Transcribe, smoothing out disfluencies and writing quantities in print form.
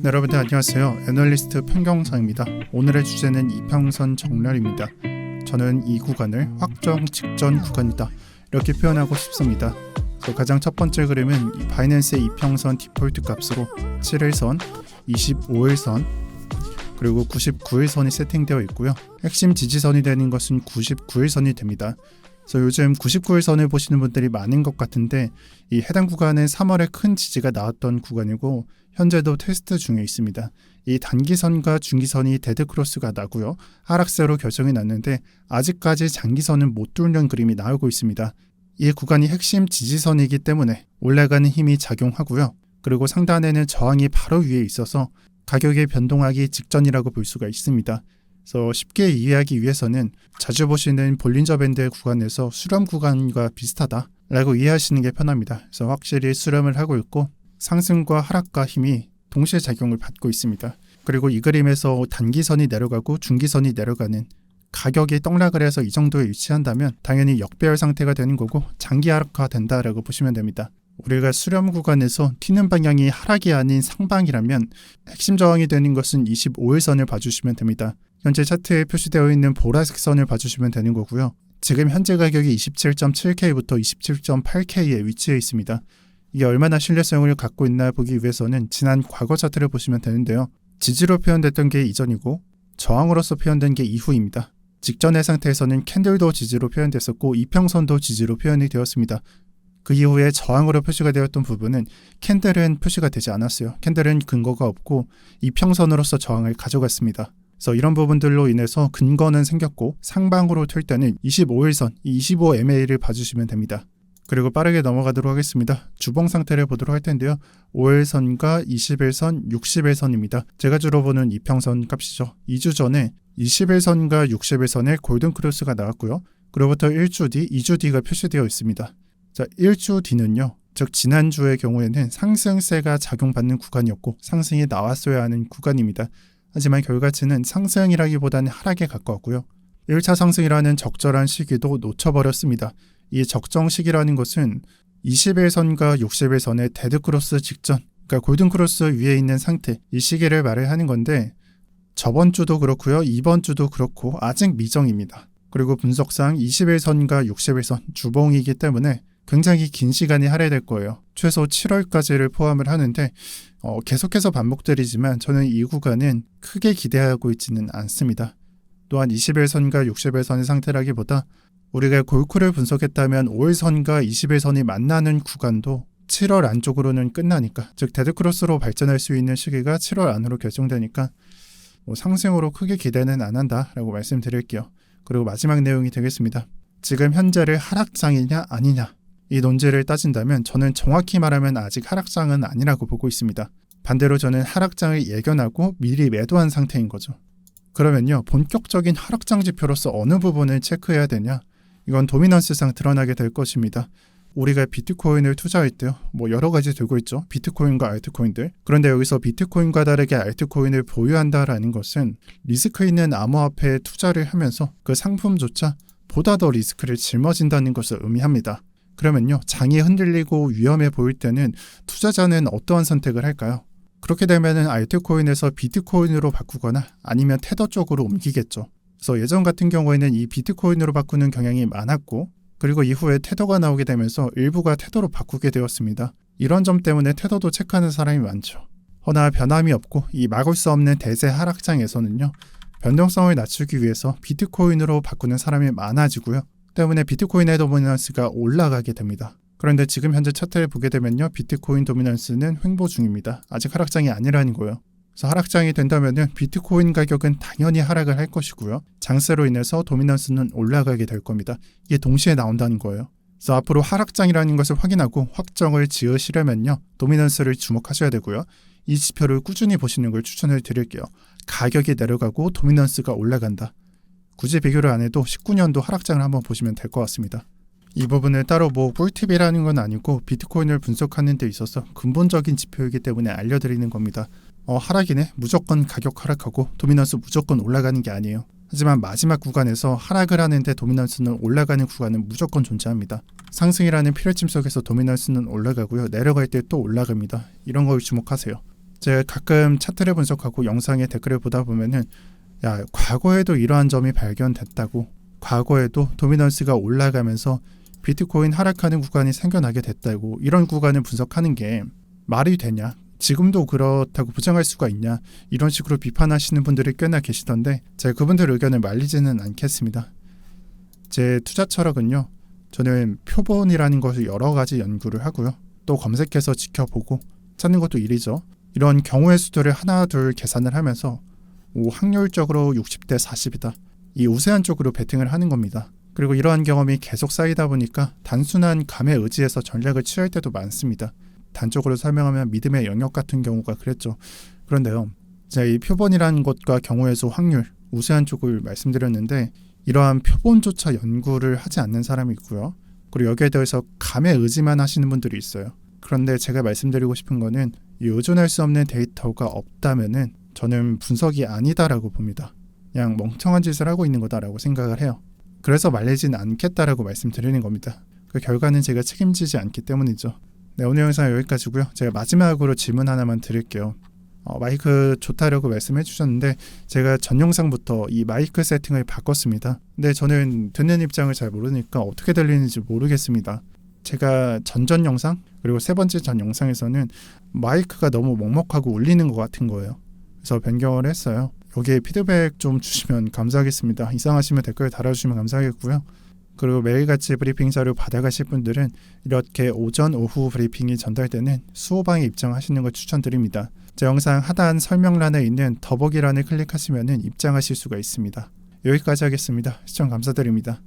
네, 여러분들 안녕하세요. 애널리스트 평경상입니다. 오늘의 주제는 이평선 정렬입니다. 저는 이 구간을 확정 직전 구간이다 이렇게 표현하고 싶습니다. 가장 첫 번째 그림은 바이낸스의 이평선 디폴트 값으로 7일선, 25일선, 그리고 99일선이 세팅되어 있고요. 핵심 지지선이 되는 것은 99일선이 됩니다. 그래서 요즘 99일선을 보시는 분들이 많은 것 같은데 이 해당 구간은 3월에 큰 지지가 나왔던 구간이고 현재도 테스트 중에 있습니다. 이 단기선과 중기선이 데드크로스가 나고요. 하락세로 결정이 났는데 아직까지 장기선은 못 뚫는 그림이 나오고 있습니다. 이 구간이 핵심 지지선이기 때문에 올라가는 힘이 작용하고요. 그리고 상단에는 저항이 바로 위에 있어서 가격이 변동하기 직전이라고 볼 수가 있습니다. 그래서 쉽게 이해하기 위해서는 자주 보시는 볼린저 밴드 구간에서 수렴 구간과 비슷하다라고 이해하시는 게 편합니다. 그래서 확실히 수렴을 하고 있고 상승과 하락과 힘이 동시에 작용을 받고 있습니다. 그리고 이 그림에서 단기선이 내려가고 중기선이 내려가는 가격이 떡락을 해서 이 정도에 위치한다면 당연히 역배열 상태가 되는 거고 장기 하락화된다라고 보시면 됩니다. 우리가 수렴 구간에서 튀는 방향이 하락이 아닌 상방이라면 핵심 저항이 되는 것은 25일선을 봐주시면 됩니다. 현재 차트에 표시되어 있는 보라색 선을 봐주시면 되는 거고요. 지금 현재 가격이 27.7K부터 27.8K에 위치해 있습니다. 이게 얼마나 신뢰성을 갖고 있나 보기 위해서는 지난 과거 차트를 보시면 되는데요. 지지로 표현됐던 게 이전이고 저항으로서 표현된 게 이후입니다. 직전의 상태에서는 캔들도 지지로 표현됐었고 이평선도 지지로 표현이 되었습니다. 그 이후에 저항으로 표시가 되었던 부분은 캔들은 표시가 되지 않았어요. 캔들은 근거가 없고 이평선으로서 저항을 가져갔습니다. 그래서 이런 부분들로 인해서 근거는 생겼고 상방으로 틀 때는 25일선, 25MA를 봐주시면 됩니다. 그리고 빠르게 넘어가도록 하겠습니다. 주봉 상태를 보도록 할 텐데요. 5일선과 20일선, 60일선입니다. 제가 주로 보는 이평선 값이죠. 2주 전에 20일선과 60일선에 골든크로스가 나왔고요. 그로부터 1주 뒤, 2주 뒤가 표시되어 있습니다. 자, 1주 뒤는요. 즉 지난주의 경우에는 상승세가 작용받는 구간이었고 상승이 나왔어야 하는 구간입니다. 하지만 결과치는 상승이라기보다는 하락에 가까웠고요. 1차 상승이라는 적절한 시기도 놓쳐버렸습니다. 이 적정 시기라는 것은 20일선과 60일선의 데드크로스 직전, 그러니까 골든크로스 위에 있는 상태, 이 시기를 말을 하는 건데 저번 주도 그렇고요. 이번 주도 그렇고 아직 미정입니다. 그리고 분석상 20일선과 60일선 주봉이기 때문에 굉장히 긴 시간이 할애될 거예요. 최소 7월까지를 포함을 하는데 계속해서 반복드리지만 저는 이 구간은 크게 기대하고 있지는 않습니다. 또한 20일선과 60일선의 상태라기보다 우리가 골코를 분석했다면 5일선과 20일선이 만나는 구간도 7월 안쪽으로는 끝나니까 즉 데드크로스로 발전할 수 있는 시기가 7월 안으로 결정되니까 상승으로 크게 기대는 안 한다라고 말씀드릴게요. 그리고 마지막 내용이 되겠습니다. 지금 현재를 하락장이냐 아니냐 이 논제를 따진다면 저는 정확히 말하면 아직 하락장은 아니라고 보고 있습니다. 반대로 저는 하락장을 예견하고 미리 매도한 상태인 거죠. 그러면요. 본격적인 하락장 지표로서 어느 부분을 체크해야 되냐? 이건 도미넌스상 드러나게 될 것입니다. 우리가 비트코인을 투자할 때요. 여러 가지 들고 있죠. 비트코인과 알트코인들. 그런데 여기서 비트코인과 다르게 알트코인을 보유한다라는 것은 리스크 있는 암호화폐에 투자를 하면서 그 상품조차 보다 더 리스크를 짊어진다는 것을 의미합니다. 그러면요. 장이 흔들리고 위험해 보일 때는 투자자는 어떠한 선택을 할까요? 그렇게 되면은 알트코인에서 비트코인으로 바꾸거나 아니면 테더 쪽으로 옮기겠죠. 그래서 예전 같은 경우에는 이 비트코인으로 바꾸는 경향이 많았고 그리고 이후에 테더가 나오게 되면서 일부가 테더로 바꾸게 되었습니다. 이런 점 때문에 테더도 체크하는 사람이 많죠. 허나 변함이 없고 이 막을 수 없는 대세 하락장에서는요. 변동성을 낮추기 위해서 비트코인으로 바꾸는 사람이 많아지고요. 때문에 비트코인의 도미넌스가 올라가게 됩니다. 그런데 지금 현재 차트를 보게 되면요. 비트코인 도미넌스는 횡보 중입니다. 아직 하락장이 아니라는 거예요. 그래서 하락장이 된다면은 비트코인 가격은 당연히 하락을 할 것이고요. 장세로 인해서 도미넌스는 올라가게 될 겁니다. 이게 동시에 나온다는 거예요. 그래서 앞으로 하락장이라는 것을 확인하고 확정을 지으시려면요. 도미넌스를 주목하셔야 되고요. 이 지표를 꾸준히 보시는 걸 추천을 드릴게요. 가격이 내려가고 도미넌스가 올라간다. 굳이 비교를 안 해도 19년도 하락장을 한번 보시면 될 것 같습니다. 이 부분을 따로 꿀팁이라는 건 아니고 비트코인을 분석하는 데 있어서 근본적인 지표이기 때문에 알려드리는 겁니다. 하락이네 무조건 가격 하락하고 도미넌스 무조건 올라가는 게 아니에요. 하지만 마지막 구간에서 하락을 하는데 도미넌스는 올라가는 구간은 무조건 존재합니다. 상승이라는 필요침 속에서 도미넌스는 올라가고요. 내려갈 때 또 올라갑니다. 이런 걸 주목하세요. 제가 가끔 차트를 분석하고 영상에 댓글을 보다 보면은 야, 과거에도 이러한 점이 발견됐다고, 과거에도 도미넌스가 올라가면서 비트코인 하락하는 구간이 생겨나게 됐다고, 이런 구간을 분석하는 게 말이 되냐, 지금도 그렇다고 부정할 수가 있냐, 이런 식으로 비판하시는 분들이 꽤나 계시던데 제가 그분들 의견을 말리지는 않겠습니다. 제 투자 철학은요, 저는 표본이라는 것을 여러 가지 연구를 하고요, 또 검색해서 지켜보고 찾는 것도 일이죠. 이런 경우의 수들을 하나 둘 계산을 하면서 확률적으로 60대 40이다, 이 우세한 쪽으로 베팅을 하는 겁니다. 그리고 이러한 경험이 계속 쌓이다 보니까 단순한 감에 의지해서 전략을 취할 때도 많습니다. 단적으로 설명하면 믿음의 영역 같은 경우가 그랬죠. 그런데요, 제가 이 표본이라는 것과 경우의 수, 확률, 우세한 쪽을 말씀드렸는데 이러한 표본조차 연구를 하지 않는 사람이 있고요. 그리고 여기에 대해서 감에 의지만 하시는 분들이 있어요. 그런데 제가 말씀드리고 싶은 거는 의존할 수 없는 데이터가 없다면은 저는 분석이 아니다라고 봅니다. 그냥 멍청한 짓을 하고 있는 거다라고 생각을 해요. 그래서 말리진 않겠다라고 말씀드리는 겁니다. 그 결과는 제가 책임지지 않기 때문이죠. 네, 오늘 영상 여기까지고요. 제가 마지막으로 질문 하나만 드릴게요. 마이크 좋다라고 말씀해 주셨는데 제가 전 영상부터 이 마이크 세팅을 바꿨습니다. 근데 저는 듣는 입장을 잘 모르니까 어떻게 들리는지 모르겠습니다. 제가 전전 영상 그리고 세 번째 전 영상에서는 마이크가 너무 먹먹하고 울리는 것 같은 거예요. 그래서 변경을 했어요. 여기에 피드백 좀 주시면 감사하겠습니다. 이상하시면 댓글 달아주시면 감사하겠고요. 그리고 매일같이 브리핑 자료 받아가실 분들은 이렇게 오전, 오후 브리핑이 전달되는 수호방에 입장하시는 걸 추천드립니다. 제 영상 하단 설명란에 있는 더보기란을 클릭하시면 입장하실 수가 있습니다. 여기까지 하겠습니다. 시청 감사드립니다.